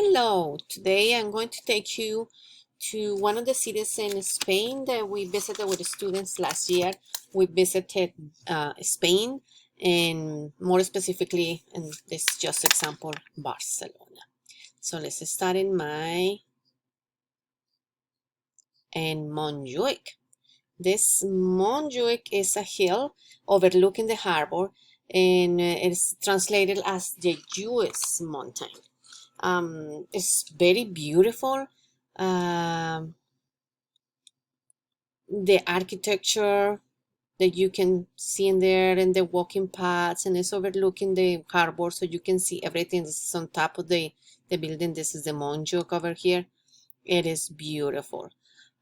Hello, today I'm going to take you to one of the cities in Spain that we visited with the students last year. We visited Spain and more specifically, in this just example, Barcelona. So let's start in Montjuic. This Montjuic is a hill overlooking the harbor and it's translated as the Jewess Mountain. It's very beautiful. Um, the architecture that you can see in there and the walking paths, and it's overlooking the harbor, so you can see everything. This is on top of the building. This is the Montjuic over here. It is beautiful.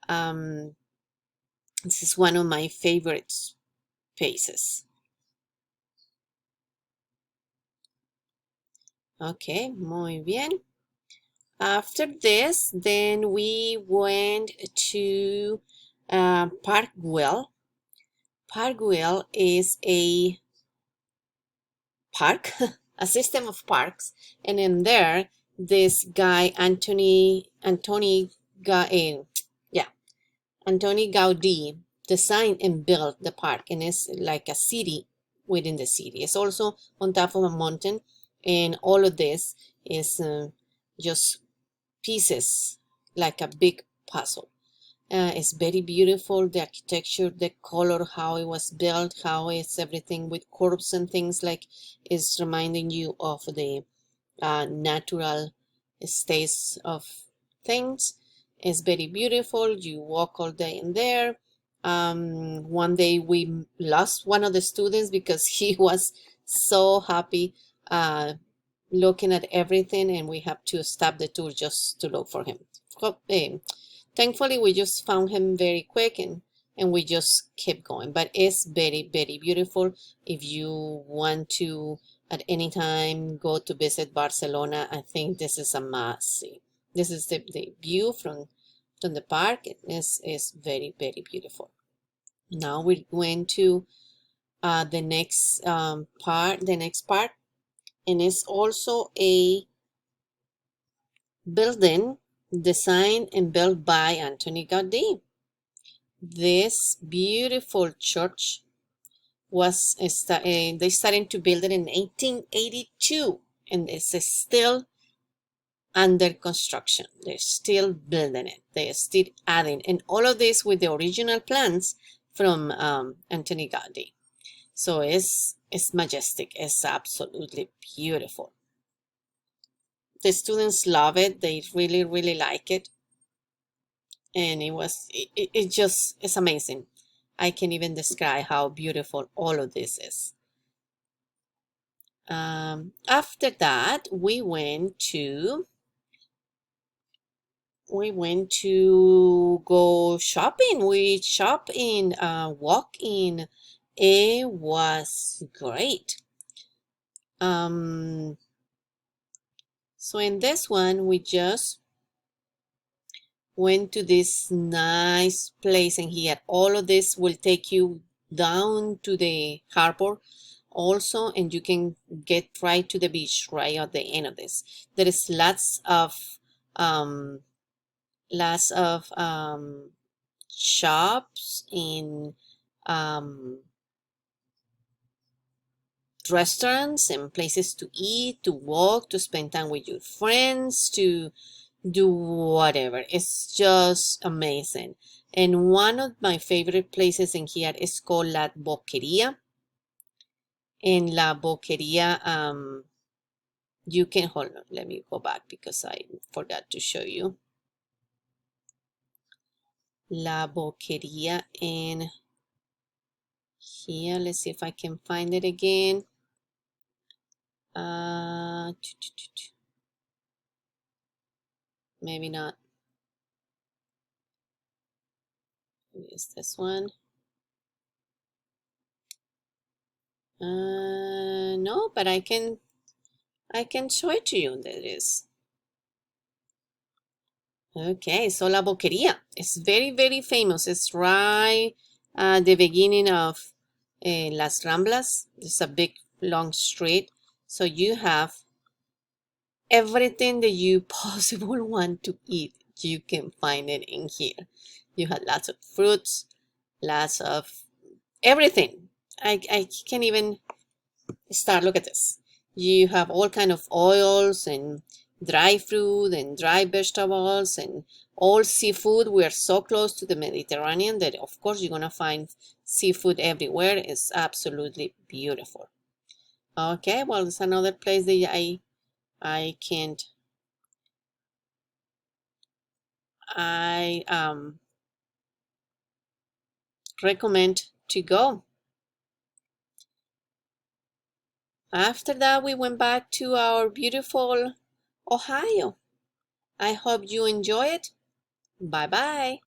This is one of my favorite places. Okay, muy bien. After this, then we went to Park Güell. Park Güell is a park, a system of parks, and in there, this guy Antoni Gaudí designed and built the park, and it's like a city within the city. It's also on top of a mountain, and all of this is just pieces like a big puzzle. It's very beautiful, the architecture, the color, how it was built, how it's everything with curves and things like is reminding you of the natural states of things. It's very beautiful. You walk all day in there. One day we lost one of the students because he was so happy looking at everything, and we have to stop the tour just to look for him. Thankfully, we just found him very quick, and we just kept going. But it's very, very beautiful. If you want to at any time go to visit Barcelona, I think this is a must see. This is the view from the park. It is very, very beautiful. Now we're going to the next part, and it's also a building designed and built by Antoni Gaudí. This beautiful church was they started to build it in 1882, and it's still under construction. They're still building it. They're still adding, and all of this with the original plans from Antoni Gaudí. So it's majestic. It's absolutely beautiful. The students love it. They really, really like it. And it's amazing. I can't even describe how beautiful all of this is. After that, we went to go shopping. We shop in walk in. It was great. So in this one, we just went to this nice place, and here all of this will take you down to the harbor also, and you can get right to the beach right at the end of this. There is lots of shops in restaurants and places to eat, to walk, to spend time with your friends, to do whatever. It's just amazing. And one of my favorite places in here is called La Boqueria. In La Boqueria, you can hold on. Let me go back because I forgot to show you. La Boqueria in here. Let's see if I can find it again. Maybe not. Maybe it's this one. No, but I can show it to you. There it is. Okay, so La Boqueria is very, very famous. It's right at the beginning of Las Ramblas. It's a big, long street. So you have everything that you possible want to eat, you can find it in here. You have lots of fruits, lots of everything. I can't even start. Look at this. You have all kind of oils and dry fruit and dry vegetables and all seafood. We are so close to the Mediterranean that of course you're gonna find seafood everywhere. It's absolutely beautiful. Okay, well, it's another place that I can't I recommend to go. After that, we went back to our beautiful Ohio. I hope you enjoy it. Bye bye.